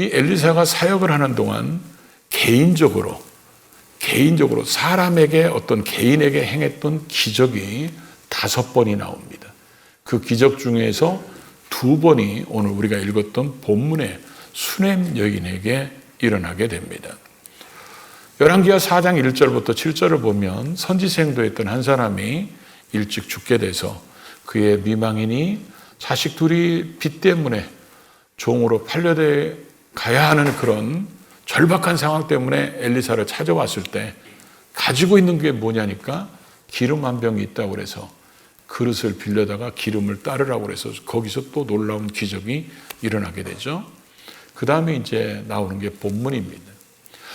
이 엘리사가 사역을 하는 동안 개인적으로 사람에게 어떤 개인에게 행했던 기적이 5번이 나옵니다. 그 기적 중에서 2번이 오늘 우리가 읽었던 본문의 수넴 여인에게 일어나게 됩니다. 열왕기하 4장 1절부터 7절을 보면 선지자 행도했던 한 사람이 일찍 죽게 돼서 그의 미망인이 자식 둘이 빚 때문에 종으로 팔려돼 가야 하는 그런 절박한 상황 때문에 엘리사를 찾아왔을 때 가지고 있는 게 뭐냐니까 기름 한 병이 있다고 그래서 그릇을 빌려다가 기름을 따르라고 그래서 거기서 또 놀라운 기적이 일어나게 되죠. 그 다음에 이제 나오는 게 본문입니다.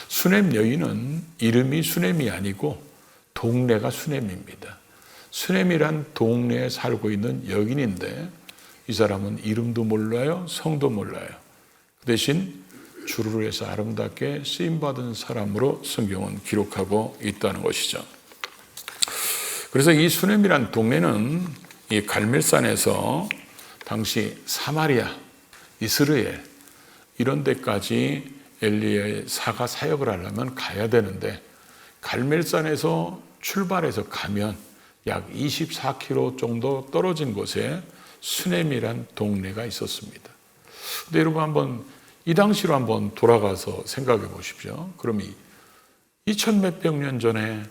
수넴 여인은 이름이 수넴이 아니고 동네가 수넴입니다. 수넴이란 동네에 살고 있는 여인인데 이 사람은 이름도 몰라요, 성도 몰라요. 그 대신 주를 위해서 아름답게 쓰임받은 사람으로 성경은 기록하고 있다는 것이죠. 그래서 이 수넴이란 동네는 이 갈멜산에서 당시 사마리아, 이스라엘 이런 데까지 엘리야가 사역을 하려면 가야 되는데 갈멜산에서 출발해서 가면 약 24km 정도 떨어진 곳에 수넴이란 동네가 있었습니다. 근데 여러분 한번 이 당시로 한번 돌아가서 생각해 보십시오. 그럼 2000몇백 년 전에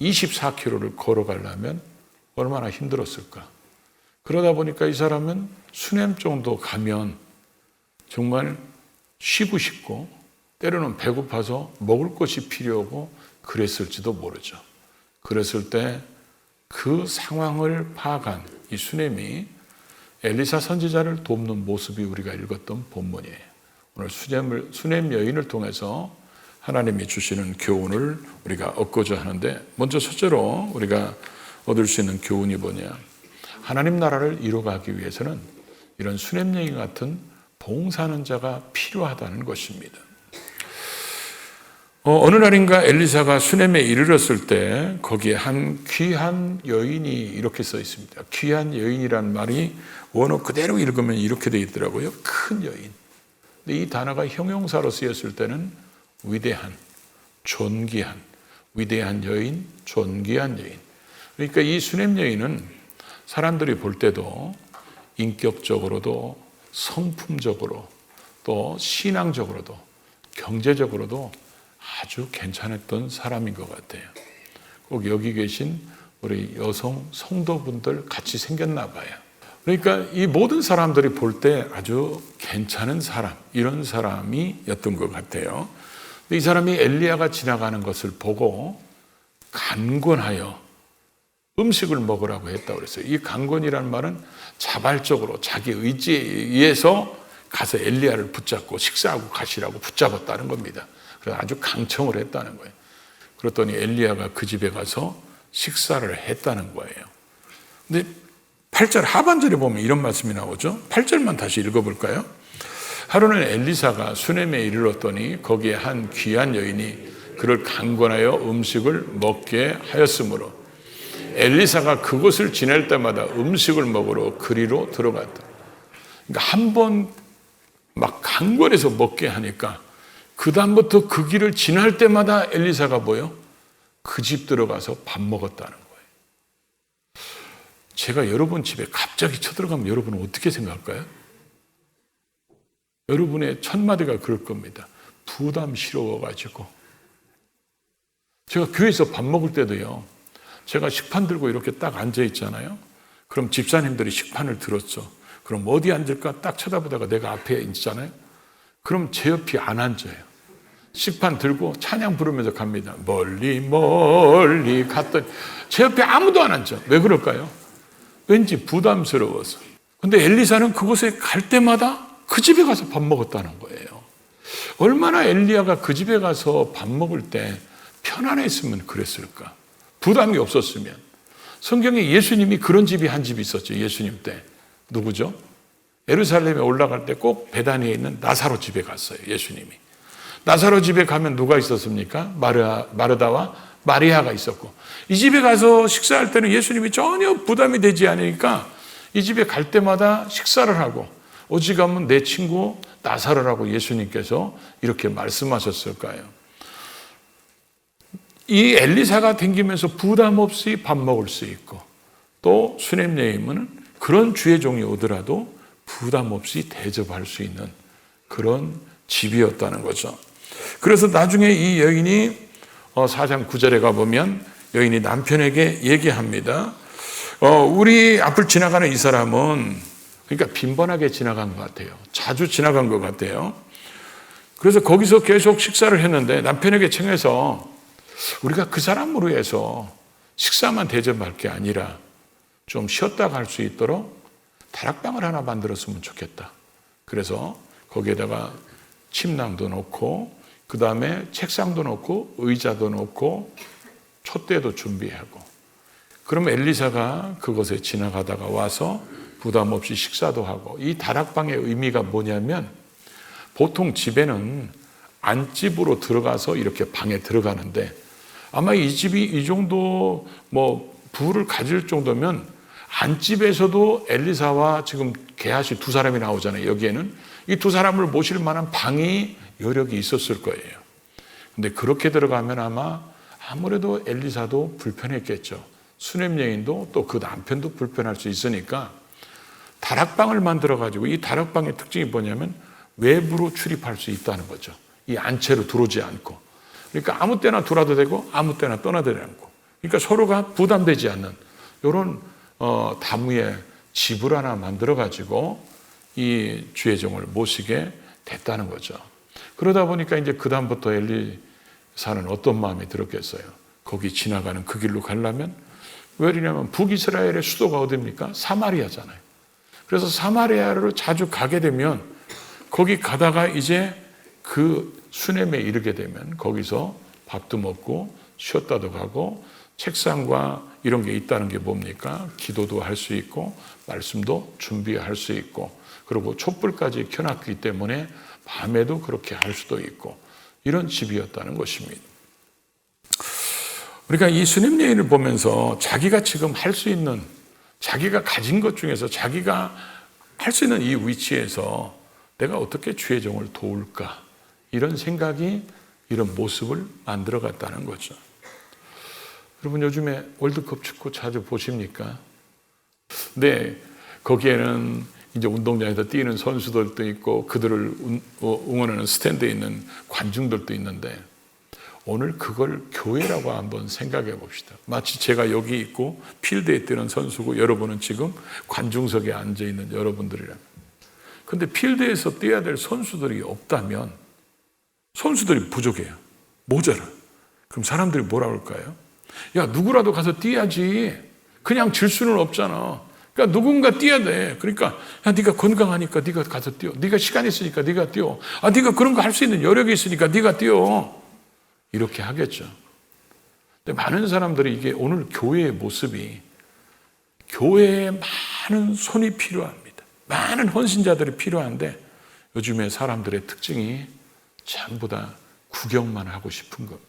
24km를 걸어가려면 얼마나 힘들었을까? 그러다 보니까 이 사람은 수넴 정도 가면 정말 쉬고 싶고 때로는 배고파서 먹을 것이 필요하고 그랬을지도 모르죠. 그랬을 때 그 상황을 파악한 이 수넴이 엘리사 선지자를 돕는 모습이 우리가 읽었던 본문이에요. 오늘 수넴 여인을 통해서 하나님이 주시는 교훈을 우리가 얻고자 하는데 먼저 첫째로 우리가 얻을 수 있는 교훈이 뭐냐? 하나님 나라를 이루어가기 위해서는 이런 수넴 여인 같은 봉사하는 자가 필요하다는 것입니다. 어느 날인가 엘리사가 수넴에 이르렀을 때 거기에 한 귀한 여인이 이렇게 써 있습니다. 귀한 여인이란 말이 원어 그대로 읽으면 이렇게 되어 있더라고요. 큰 여인. 근데 이 단어가 형용사로 쓰였을 때는 위대한, 존귀한, 위대한 여인, 존귀한 여인. 그러니까 이 수넴 여인은 사람들이 볼 때도 인격적으로도 성품적으로 또 신앙적으로도 경제적으로도 아주 괜찮았던 사람인 것 같아요. 꼭 여기 계신 우리 여성 성도분들 같이 생겼나 봐요. 그러니까 이 모든 사람들이 볼 때 아주 괜찮은 사람, 이런 사람이었던 것 같아요. 이 사람이 엘리야가 지나가는 것을 보고 간권하여 음식을 먹으라고 했다고 그랬어요. 이 간권이라는 말은 자발적으로 자기 의지에 의해서 가서 엘리야를 붙잡고 식사하고 가시라고 붙잡았다는 겁니다. 그래서 아주 강청을 했다는 거예요. 그랬더니 엘리야가 그 집에 가서 식사를 했다는 거예요. 근데 8절 하반절에 보면 이런 말씀이 나오죠. 8절만 다시 읽어볼까요? 하루는 엘리사가 수넴에 이르렀더니 거기에 한 귀한 여인이 그를 강권하여 음식을 먹게 하였으므로 엘리사가 그곳을 지낼 때마다 음식을 먹으러 그리로 들어갔다. 그러니까 한 번 막 강권해서 먹게 하니까 그 다음부터 그 길을 지날 때마다 엘리사가 뭐요? 그 집 들어가서 밥 먹었다는 거예요. 제가 여러분 집에 갑자기 쳐들어가면 여러분은 어떻게 생각할까요? 여러분의 첫 마디가 그럴 겁니다. 부담스러워가지고. 제가 교회에서 밥 먹을 때도요, 제가 식판 들고 이렇게 딱 앉아 있잖아요. 그럼 집사님들이 식판을 들었죠. 그럼 어디 앉을까 딱 쳐다보다가 내가 앞에 있잖아요. 그럼 제 옆이 안 앉아요. 식판 들고 찬양 부르면서 갑니다. 멀리 멀리 갔더니 제 옆에 아무도 안 앉아. 왜 그럴까요? 왠지 부담스러워서. 근데 엘리사는 그곳에 갈 때마다 그 집에 가서 밥 먹었다는 거예요. 얼마나 엘리야가 그 집에 가서 밥 먹을 때 편안했으면 그랬을까? 부담이 없었으면. 성경에 예수님이 그런 집이 한 집이 있었죠. 예수님 때. 누구죠? 예루살렘에 올라갈 때 꼭 베다니에 있는 나사로 집에 갔어요. 예수님이. 나사로 집에 가면 누가 있었습니까? 마르다와 마리아가 있었고, 이 집에 가서 식사할 때는 예수님이 전혀 부담이 되지 않으니까 이 집에 갈 때마다 식사를 하고 오직하면 내 친구 나사로라고 예수님께서 이렇게 말씀하셨을까요? 이 엘리사가 댕기면서 부담 없이 밥 먹을 수 있고, 또 수냄여인은 그런 주의 종이 오더라도 부담 없이 대접할 수 있는 그런 집이었다는 거죠. 그래서 나중에 이 여인이 4장 9절에 가보면 여인이 남편에게 얘기합니다. 우리 앞을 지나가는 이 사람은, 그러니까 빈번하게 지나간 것 같아요. 자주 지나간 것 같아요. 그래서 거기서 계속 식사를 했는데 남편에게 청해서 우리가 그 사람으로 해서 식사만 대접할 게 아니라 좀 쉬었다 갈 수 있도록 다락방을 하나 만들었으면 좋겠다. 그래서 거기에다가 침낭도 놓고, 그 다음에 책상도 놓고, 의자도 놓고, 촛대도 준비하고, 그러면 엘리사가 그곳에 지나가다가 와서 부담 없이 식사도 하고. 이 다락방의 의미가 뭐냐면, 보통 집에는 안집으로 들어가서 이렇게 방에 들어가는데, 아마 이 집이 이 정도 부를 가질 정도면 안집에서도 엘리사와 지금 게하시 두 사람이 나오잖아요. 여기에는 이 두 사람을 모실 만한 방이 여력이 있었을 거예요. 근데 그렇게 들어가면 아무래도 엘리사도 불편했겠죠. 수냄 여인도 또 그 남편도 불편할 수 있으니까 다락방을 만들어 가지고, 이 다락방의 특징이 뭐냐면 외부로 출입할 수 있다는 거죠. 이 안채로 들어오지 않고. 그러니까 아무 때나 들어와도 되고 아무 때나 떠나도 않고. 그러니까 서로가 부담되지 않는 이런 다무의 집을 하나 만들어 가지고 이 주의 종을 모시게 됐다는 거죠. 그러다 보니까 이제 그 다음부터 엘리사는 어떤 마음이 들었겠어요? 거기 지나가는 그 길로 가려면, 왜냐면 북이스라엘의 수도가 어디입니까? 사마리아잖아요. 그래서 사마리아로 자주 가게 되면 거기 가다가 이제 그 수넴에 이르게 되면 거기서 밥도 먹고 쉬었다도 가고, 책상과 이런 게 있다는 게 뭡니까? 기도도 할 수 있고 말씀도 준비할 수 있고, 그리고 촛불까지 켜놨기 때문에 밤에도 그렇게 할 수도 있고, 이런 집이었다는 것입니다. 우리가 이 수냄 여인을 보면서 자기가 지금 할 수 있는, 자기가 가진 것 중에서 자기가 할 수 있는 이 위치에서 내가 어떻게 주의 종을 도울까, 이런 생각이 이런 모습을 만들어갔다는 거죠. 여러분, 요즘에 월드컵 축구 자주 보십니까? 네, 거기에는 이제 운동장에서 뛰는 선수들도 있고 그들을 응원하는 스탠드에 있는 관중들도 있는데, 오늘 그걸 교회라고 한번 생각해 봅시다. 마치 제가 여기 있고 필드에 뛰는 선수고 여러분은 지금 관중석에 앉아 있는 여러분들이라면, 근데 필드에서 뛰어야 될 선수들이 없다면, 선수들이 부족해요. 모자라. 그럼 사람들이 뭐라고 할까요? 야, 누구라도 가서 뛰어야지. 그냥 질 수는 없잖아. 그러니까 누군가 뛰어야 돼. 그러니까 야, 네가 건강하니까 네가 가서 뛰어. 네가 시간 있으니까 네가 뛰어. 네가 그런 거 할 수 있는 여력이 있으니까 네가 뛰어. 이렇게 하겠죠. 근데 많은 사람들이, 이게 오늘 교회의 모습이, 교회에 많은 손이 필요합니다. 많은 헌신자들이 필요한데, 요즘에 사람들의 특징이 전부 다 구경만 하고 싶은 겁니다.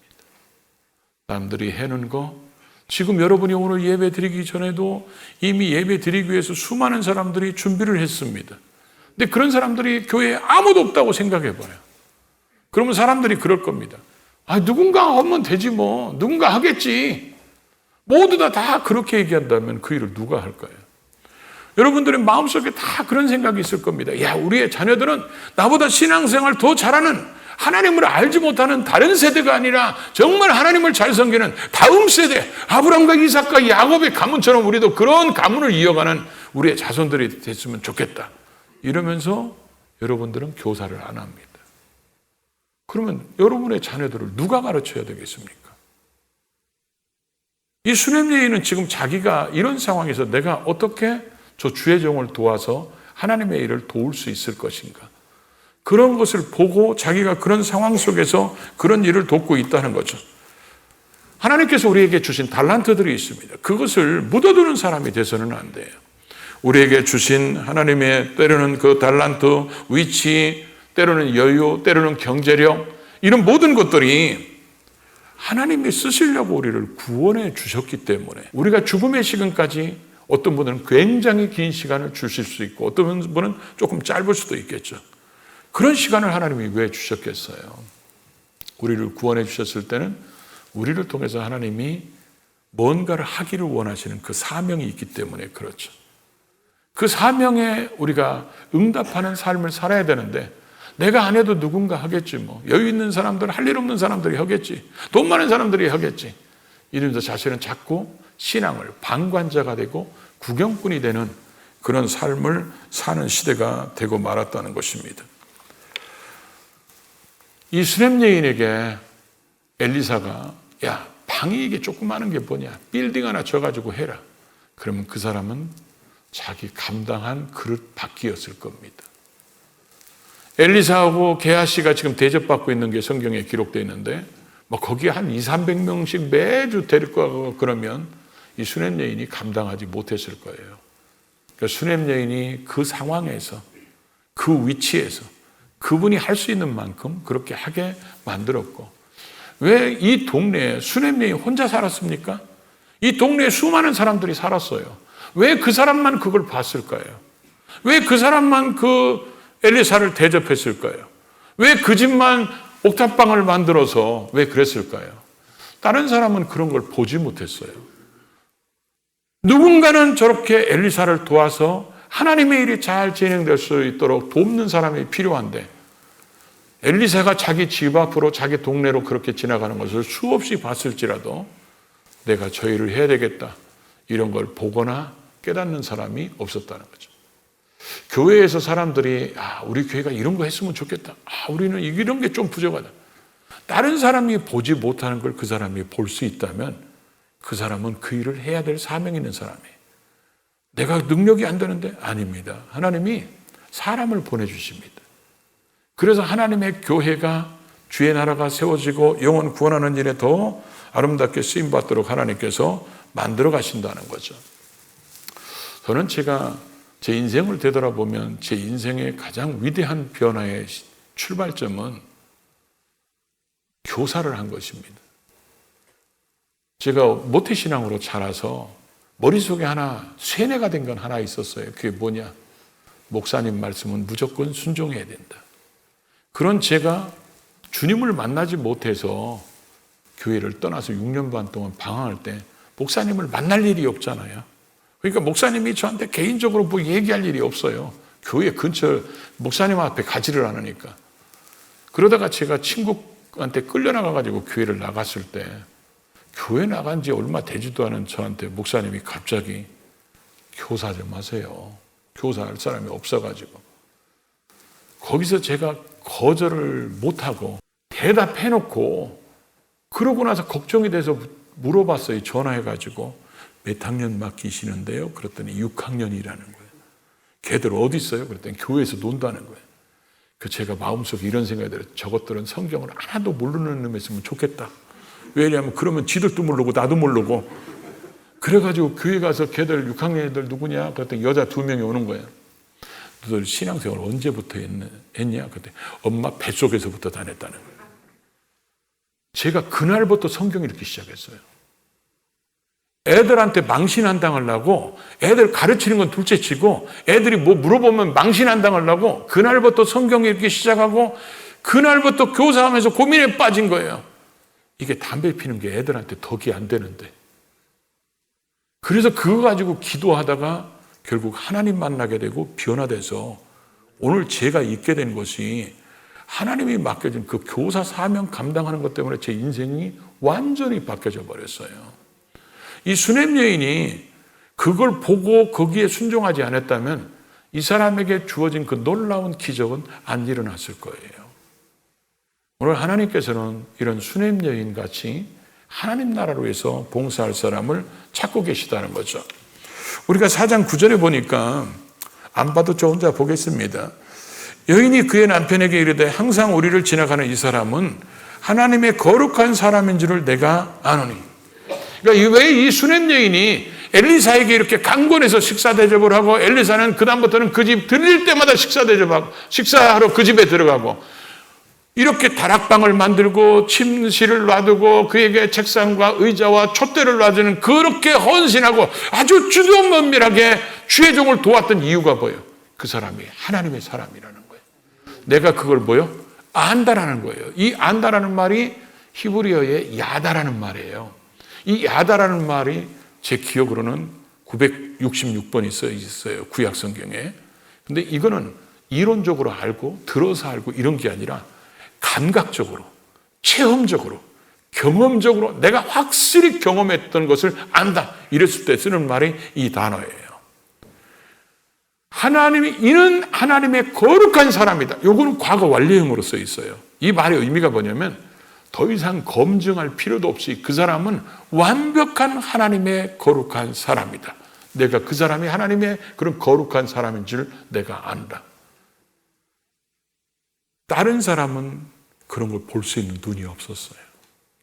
남들이 해놓은 거, 지금 여러분이 오늘 예배 드리기 전에도 이미 예배 드리기 위해서 수많은 사람들이 준비를 했습니다. 근데 그런 사람들이 교회에 아무도 없다고 생각해 봐요. 그러면 사람들이 그럴 겁니다. 누군가 하면 되지 뭐. 누군가 하겠지. 모두 다 그렇게 얘기한다면 그 일을 누가 할까요? 여러분들의 마음속에 다 그런 생각이 있을 겁니다. 야, 우리의 자녀들은 나보다 신앙생활 더 잘하는, 하나님을 알지 못하는 다른 세대가 아니라 정말 하나님을 잘 섬기는 다음 세대, 아브람과 이삭과 야곱의 가문처럼 우리도 그런 가문을 이어가는 우리의 자손들이 됐으면 좋겠다. 이러면서 여러분들은 교사를 안 합니다. 그러면 여러분의 자녀들을 누가 가르쳐야 되겠습니까? 이 수냄 여인은 지금 자기가 이런 상황에서 내가 어떻게 저 주의 종을 도와서 하나님의 일을 도울 수 있을 것인가, 그런 것을 보고 자기가 그런 상황 속에서 그런 일을 돕고 있다는 거죠. 하나님께서 우리에게 주신 달란트들이 있습니다. 그것을 묻어두는 사람이 돼서는 안 돼요. 우리에게 주신 하나님의 때로는 그 달란트, 위치, 때로는 여유, 때로는 경제력, 이런 모든 것들이 하나님이 쓰시려고 우리를 구원해 주셨기 때문에, 우리가 죽음의 시간까지 어떤 분은 굉장히 긴 시간을 주실 수 있고 어떤 분은 조금 짧을 수도 있겠죠. 그런 시간을 하나님이 왜 주셨겠어요? 우리를 구원해 주셨을 때는 우리를 통해서 하나님이 뭔가를 하기를 원하시는 그 사명이 있기 때문에 그렇죠. 그 사명에 우리가 응답하는 삶을 살아야 되는데 내가 안 해도 누군가 하겠지 뭐. 여유 있는 사람들, 할 일 없는 사람들이 하겠지. 돈 많은 사람들이 하겠지. 이러면서 자신은 자꾸 신앙을 방관자가 되고 구경꾼이 되는 그런 삶을 사는 시대가 되고 말았다는 것입니다. 이 수렘 여인에게 엘리사가 야, 방이 이게 조그마한 게 뭐냐. 빌딩 하나 져가지고 해라. 그러면 그 사람은 자기 감당한 그릇 밖이었을 겁니다. 엘리사하고 게하시가 지금 대접받고 있는 게 성경에 기록되어 있는데 뭐 거기에 한 200~300명씩 매주 데리고 가고 그러면 이 수렘 여인이 감당하지 못했을 거예요. 그러니까 수렘 여인이 그 상황에서 그 위치에서 그분이 할 수 있는 만큼 그렇게 하게 만들었고 왜 이 동네에 수렘 여인이 혼자 살았습니까? 이 동네에 수많은 사람들이 살았어요. 왜 그 사람만 그걸 봤을까요? 왜 그 사람만 그 엘리사를 대접했을까요? 왜 그 집만 옥탑방을 만들어서 왜 그랬을까요? 다른 사람은 그런 걸 보지 못했어요. 누군가는 저렇게 엘리사를 도와서 하나님의 일이 잘 진행될 수 있도록 돕는 사람이 필요한데 엘리사가 자기 집 앞으로 자기 동네로 그렇게 지나가는 것을 수없이 봤을지라도 내가 저 일을 해야 되겠다 이런 걸 보거나 깨닫는 사람이 없었다는 거죠. 교회에서 사람들이 우리 교회가 이런 거 했으면 좋겠다. 우리는 이런 게 좀 부족하다. 다른 사람이 보지 못하는 걸 그 사람이 볼 수 있다면 그 사람은 그 일을 해야 될 사명이 있는 사람이에요. 내가 능력이 안 되는데? 아닙니다. 하나님이 사람을 보내주십니다. 그래서 하나님의 교회가 주의 나라가 세워지고 영혼 구원하는 일에 더 아름답게 쓰임받도록 하나님께서 만들어 가신다는 거죠. 저는 제가 제 인생을 되돌아보면 제 인생의 가장 위대한 변화의 출발점은 교사를 한 것입니다. 제가 모태신앙으로 자라서 머릿속에 하나 세뇌가 된 건 하나 있었어요. 그게 뭐냐? 목사님 말씀은 무조건 순종해야 된다. 그런 제가 주님을 만나지 못해서 교회를 떠나서 6년 반 동안 방황할 때 목사님을 만날 일이 없잖아요. 그러니까 목사님이 저한테 개인적으로 뭐 얘기할 일이 없어요. 교회 근처 목사님 앞에 가지를 않으니까. 그러다가 제가 친구한테 끌려나가가지고 교회를 나갔을 때 교회 나간 지 얼마 되지도 않은 저한테 목사님이 갑자기 교사 좀 하세요. 교사할 사람이 없어가지고. 거기서 제가 거절을 못하고 대답해놓고 그러고 나서 걱정이 돼서 물어봤어요. 전화해가지고. 몇 학년 맡기시는데요? 그랬더니 6학년이라는 거예요. 걔들 어디 있어요? 그랬더니 교회에서 논다는 거예요. 그 제가 마음속에 이런 생각이 들어요. 저것들은 성경을 하나도 모르는 놈 있으면 좋겠다. 왜냐하면 그러면 지들도 모르고 나도 모르고. 그래가지고 교회 가서 걔들 6학년 애들 누구냐? 그랬더니 여자 2명이 오는 거예요. 너들 신앙생활 언제부터 했냐? 그랬더니 엄마 뱃속에서부터 다녔다는 거예요. 제가 그날부터 성경 읽기 시작했어요. 애들한테 망신 안 당하려고 애들 가르치는 건 둘째치고 애들이 뭐 물어보면 망신 안 당하려고 그날부터 성경 읽기 시작하고 그날부터 교사하면서 고민에 빠진 거예요. 이게 담배 피는 게 애들한테 덕이 안 되는데. 그래서 그거 가지고 기도하다가 결국 하나님 만나게 되고 변화돼서 오늘 제가 있게 된 것이 하나님이 맡겨진 그 교사 사명 감당하는 것 때문에 제 인생이 완전히 바뀌어져 버렸어요. 이 수렘 여인이 그걸 보고 거기에 순종하지 않았다면 이 사람에게 주어진 그 놀라운 기적은 안 일어났을 거예요. 오늘 하나님께서는 이런 수렘 여인 같이 하나님 나라로 해서 봉사할 사람을 찾고 계시다는 거죠. 우리가 4장 9절에 보니까 안 봐도 저 혼자 보겠습니다. 여인이 그의 남편에게 이르되 항상 우리를 지나가는 이 사람은 하나님의 거룩한 사람인 줄을 내가 아노니. 그러니까 왜 이 수렘 여인이 엘리사에게 이렇게 강권해서 식사 대접을 하고 엘리사는 그다음부터는 그 집 들릴 때마다 식사 대접하고 식사하러 그 집에 들어가고 이렇게 다락방을 만들고 침실을 놔두고 그에게 책상과 의자와 촛대를 놔주는 그렇게 헌신하고 아주 주도면밀하게 주의 종을 도왔던 이유가 뭐예요? 그 사람이 하나님의 사람이라는 거예요. 내가 그걸 뭐요? 안다라는 거예요. 이 안다라는 말이 히브리어의 야다라는 말이에요. 이 야다라는 말이 제 기억으로는 966번 있어요. 구약 성경에. 근데 이거는 이론적으로 알고 들어서 알고 이런 게 아니라 감각적으로, 체험적으로, 경험적으로 내가 확실히 경험했던 것을 안다. 이랬을 때 쓰는 말이 이 단어예요. 이는 하나님의 거룩한 사람이다. 요거는 과거 완료형으로 써 있어요. 이 말의 의미가 뭐냐면 더 이상 검증할 필요도 없이 그 사람은 완벽한 하나님의 거룩한 사람이다. 내가 그 사람이 하나님의 그런 거룩한 사람인 줄 내가 안다. 다른 사람은 그런 걸 볼 수 있는 눈이 없었어요.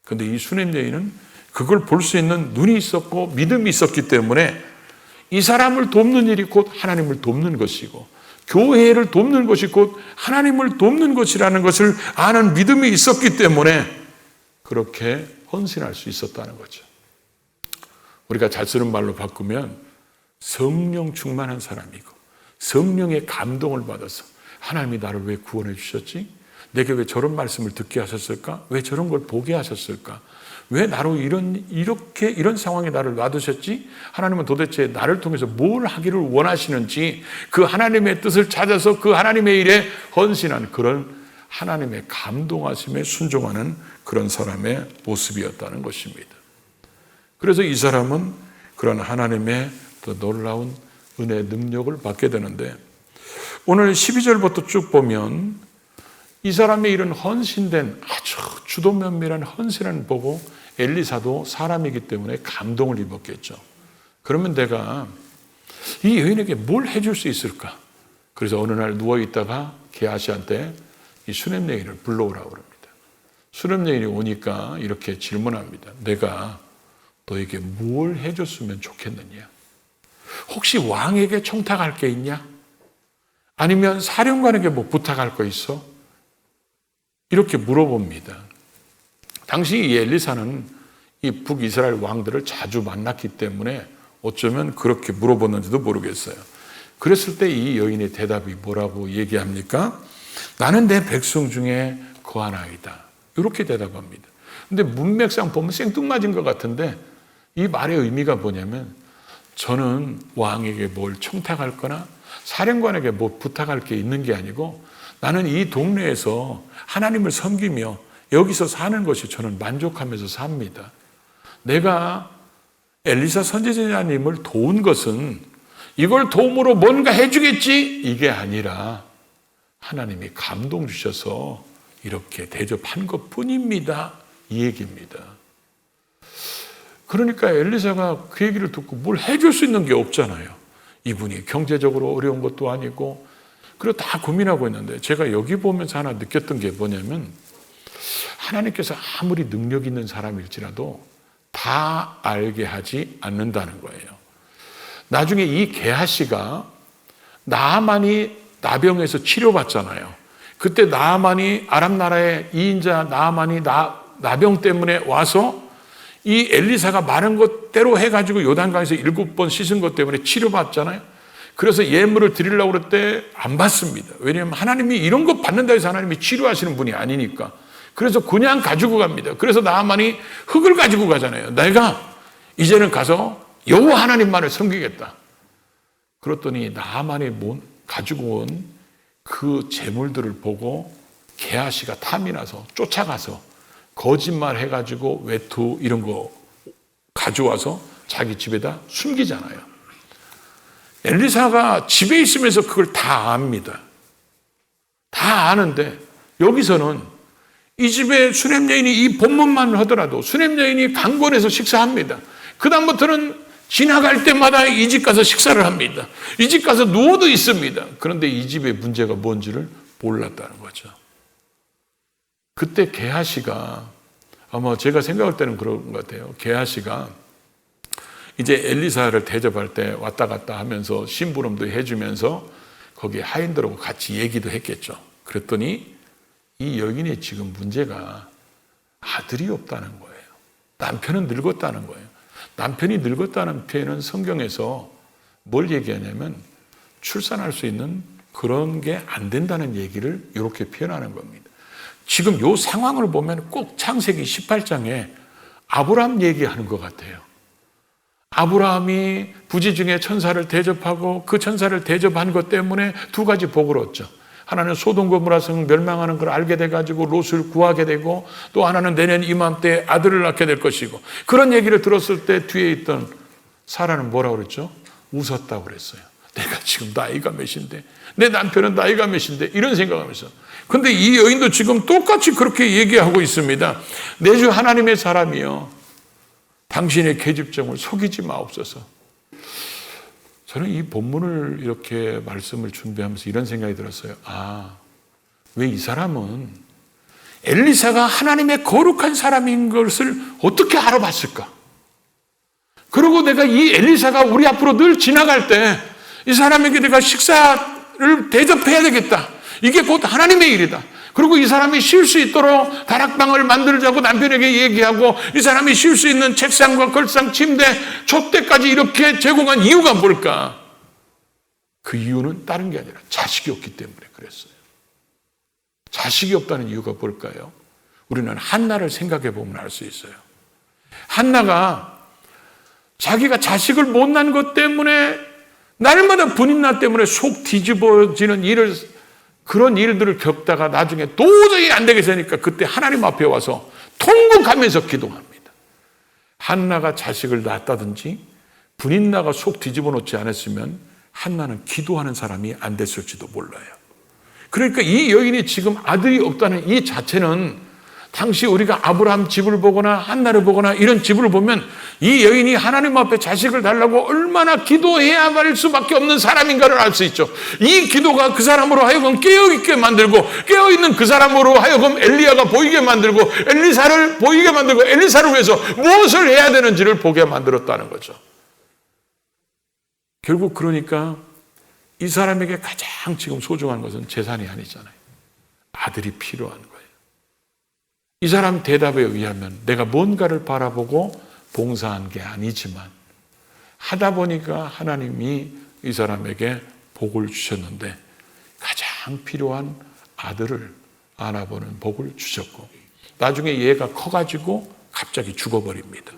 그런데 이 수냄 여인은 그걸 볼 수 있는 눈이 있었고 믿음이 있었기 때문에 이 사람을 돕는 일이 곧 하나님을 돕는 것이고 교회를 돕는 것이 곧 하나님을 돕는 것이라는 것을 아는 믿음이 있었기 때문에 그렇게 헌신할 수 있었다는 거죠. 우리가 잘 쓰는 말로 바꾸면 성령 충만한 사람이고 성령의 감동을 받아서 하나님이 나를 왜 구원해 주셨지? 내게 왜 저런 말씀을 듣게 하셨을까? 왜 저런 걸 보게 하셨을까? 왜 나로 이런 상황에 나를 놔두셨지? 하나님은 도대체 나를 통해서 뭘 하기를 원하시는지 그 하나님의 뜻을 찾아서 그 하나님의 일에 헌신한 그런 하나님의 감동하심에 순종하는 그런 사람의 모습이었다는 것입니다. 그래서 이 사람은 그런 하나님의 더 놀라운 은혜 능력을 받게 되는데 오늘 12절부터 쭉 보면 이 사람의 이런 헌신된 아주 주도면밀한 헌신을 보고 엘리사도 사람이기 때문에 감동을 입었겠죠. 그러면 내가 이 여인에게 뭘 해줄 수 있을까? 그래서 어느 날 누워있다가 게하시한테 이 수냄 여인을 불러오라고 합니다. 수냄 여인이 오니까 이렇게 질문합니다. 내가 너에게 뭘 해줬으면 좋겠느냐? 혹시 왕에게 청탁할 게 있냐? 아니면 사령관에게 뭐 부탁할 거 있어? 이렇게 물어봅니다. 당시 이 엘리사는 이 북이스라엘 왕들을 자주 만났기 때문에 어쩌면 그렇게 물어봤는지도 모르겠어요. 그랬을 때 이 여인의 대답이 뭐라고 얘기합니까? 나는 내 백성 중에 거하나이다. 이렇게 대답합니다. 근데 문맥상 보면 생뚱맞은 것 같은데 이 말의 의미가 뭐냐면 저는 왕에게 뭘 청탁할 거나 사령관에게 뭐 부탁할 게 있는 게 아니고 나는 이 동네에서 하나님을 섬기며 여기서 사는 것이 저는 만족하면서 삽니다. 내가 엘리사 선지자님을 도운 것은 이걸 도움으로 뭔가 해주겠지 이게 아니라 하나님이 감동 주셔서 이렇게 대접한 것뿐입니다. 이 얘기입니다. 그러니까 엘리사가 그 얘기를 듣고 뭘 해줄 수 있는 게 없잖아요. 이분이 경제적으로 어려운 것도 아니고 그리고 다 고민하고 있는데 제가 여기 보면서 하나 느꼈던 게 뭐냐면 하나님께서 아무리 능력 있는 사람일지라도 다 알게 하지 않는다는 거예요. 나중에 이 게하시가 나아만이 나병에서 치료받잖아요. 그때 나아만이 아람 나라의 이인자 나아만이 나병 때문에 와서 이 엘리사가 말한 것대로 해가지고 요단강에서 7번 씻은 것 때문에 치료받잖아요. 그래서 예물을 드리려고 그럴 때 안 받습니다. 왜냐하면 하나님이 이런 거 받는다 해서 하나님이 치료하시는 분이 아니니까. 그래서 그냥 가지고 갑니다. 그래서 나아만이 흙을 가지고 가잖아요. 내가 이제는 가서 여호와 하나님만을 섬기겠다. 그랬더니 나아만이 가지고 온 그 재물들을 보고 게하시가 탐이 나서 쫓아가서 거짓말 해가지고 외투 이런 거 가져와서 자기 집에다 숨기잖아요. 엘리사가 집에 있으면서 그걸 다 압니다. 다 아는데 여기서는 이 집에 수냄 여인이 이 본문만 하더라도 수냄 여인이 강권해서 식사합니다. 그 다음부터는 지나갈 때마다 이 집 가서 식사를 합니다. 이 집 가서 누워도 있습니다. 그런데 이 집의 문제가 뭔지를 몰랐다는 거죠. 그때 게하시가 아마 제가 생각할 때는 그런 것 같아요. 게하시가 이제 엘리사를 대접할 때 왔다 갔다 하면서 심부름도 해주면서 거기 하인들하고 같이 얘기도 했겠죠. 그랬더니 이 여인의 지금 문제가 아들이 없다는 거예요. 남편은 늙었다는 거예요. 남편이 늙었다는 표현은 성경에서 뭘 얘기하냐면 출산할 수 있는 그런 게 안 된다는 얘기를 이렇게 표현하는 겁니다. 지금 이 상황을 보면 꼭 창세기 18장에 아브라함 얘기하는 것 같아요. 아브라함이 부지 중에 천사를 대접하고 그 천사를 대접한 것 때문에 두 가지 복을 얻죠. 하나는 소돔 고모라 성 멸망하는 걸 알게 돼가지고 롯을 구하게 되고, 또 하나는 내년 이맘때 아들을 낳게 될 것이고, 그런 얘기를 들었을 때 뒤에 있던 사라는 뭐라고 그랬죠? 웃었다고 그랬어요. 내가 지금 나이가 몇인데, 내 남편은 나이가 몇인데, 이런 생각하면서. 근데 이 여인도 지금 똑같이 그렇게 얘기하고 있습니다. 내 주 하나님의 사람이여, 당신의 계집종을 속이지 마옵소서. 저는 이 본문을 이렇게 말씀을 준비하면서 이런 생각이 들었어요. 왜 이 사람은 엘리사가 하나님의 거룩한 사람인 것을 어떻게 알아봤을까? 그리고 내가 이 엘리사가 우리 앞으로 늘 지나갈 때 이 사람에게 내가 식사를 대접해야 되겠다. 이게 곧 하나님의 일이다. 그리고 이 사람이 쉴 수 있도록 다락방을 만들자고 남편에게 얘기하고, 이 사람이 쉴 수 있는 책상과 걸상, 침대, 촛대까지 이렇게 제공한 이유가 뭘까? 그 이유는 다른 게 아니라 자식이 없기 때문에 그랬어요. 자식이 없다는 이유가 뭘까요? 우리는 한나를 생각해 보면 알 수 있어요. 한나가 자기가 자식을 못 낳은 것 때문에 날마다 분인나 때문에 속 뒤집어지는 그런 일들을 겪다가 나중에 도저히 안 되겠으니까 그때 하나님 앞에 와서 통곡하면서 기도합니다. 한나가 자식을 낳았다든지 분인나가 속 뒤집어 놓지 않았으면 한나는 기도하는 사람이 안 됐을지도 몰라요. 그러니까 이 여인이 지금 아들이 없다는 이 자체는, 당시 우리가 아브라함 집을 보거나 한나를 보거나 이런 집을 보면 이 여인이 하나님 앞에 자식을 달라고 얼마나 기도해야 할 수밖에 없는 사람인가를 알 수 있죠. 이 기도가 그 사람으로 하여금 깨어있게 만들고, 깨어있는 그 사람으로 하여금 엘리야가 보이게 만들고, 엘리사를 보이게 만들고, 엘리사를 위해서 무엇을 해야 되는지를 보게 만들었다는 거죠. 결국 그러니까 이 사람에게 가장 지금 소중한 것은 재산이 아니잖아요. 아들이 필요한 거예요. 이 사람 대답에 의하면 내가 뭔가를 바라보고 봉사한 게 아니지만 하다 보니까 하나님이 이 사람에게 복을 주셨는데 가장 필요한 아들을 안아보는 복을 주셨고, 나중에 얘가 커가지고 갑자기 죽어버립니다.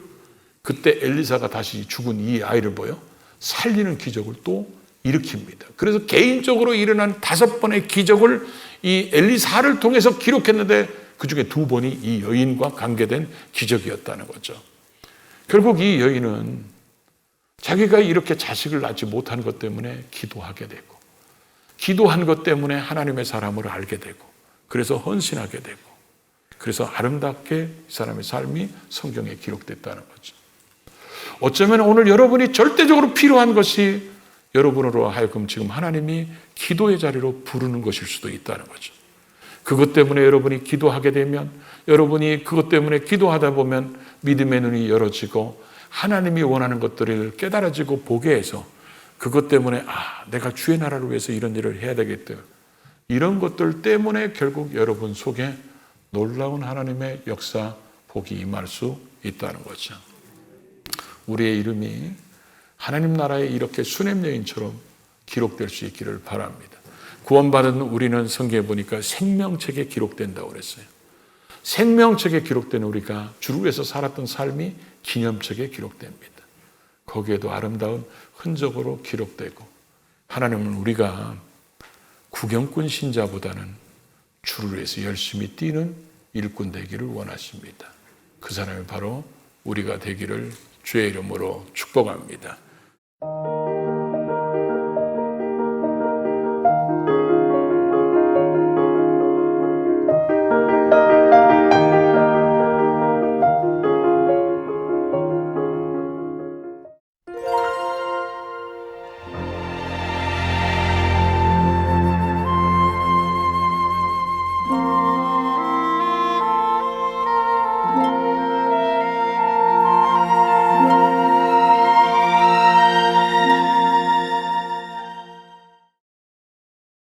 그때 엘리사가 다시 죽은 이 아이를 살리는 기적을 또 일으킵니다. 그래서 개인적으로 일어난 5번의 기적을 이 엘리사를 통해서 기록했는데 그 중에 2번이 이 여인과 관계된 기적이었다는 거죠. 결국 이 여인은 자기가 이렇게 자식을 낳지 못한 것 때문에 기도하게 되고, 기도한 것 때문에 하나님의 사람을 알게 되고, 그래서 헌신하게 되고, 그래서 아름답게 이 사람의 삶이 성경에 기록됐다는 거죠. 어쩌면 오늘 여러분이 절대적으로 필요한 것이 여러분으로 하여금 지금 하나님이 기도의 자리로 부르는 것일 수도 있다는 거죠. 그것 때문에 여러분이 기도하게 되면, 여러분이 그것 때문에 기도하다 보면 믿음의 눈이 열어지고 하나님이 원하는 것들을 깨달아지고 보게 해서 그것 때문에 내가 주의 나라를 위해서 이런 일을 해야 되겠다. 이런 것들 때문에 결국 여러분 속에 놀라운 하나님의 역사, 복이 임할 수 있다는 거죠. 우리의 이름이 하나님 나라에 이렇게 수냄 여인처럼 기록될 수 있기를 바랍니다. 구원받은 우리는 성경에 보니까 생명책에 기록된다고 그랬어요. 생명책에 기록된 우리가 주를 위해서 살았던 삶이 기념책에 기록됩니다. 거기에도 아름다운 흔적으로 기록되고, 하나님은 우리가 구경꾼 신자보다는 주를 위해서 열심히 뛰는 일꾼 되기를 원하십니다. 그 사람이 바로 우리가 되기를 주의 이름으로 축복합니다.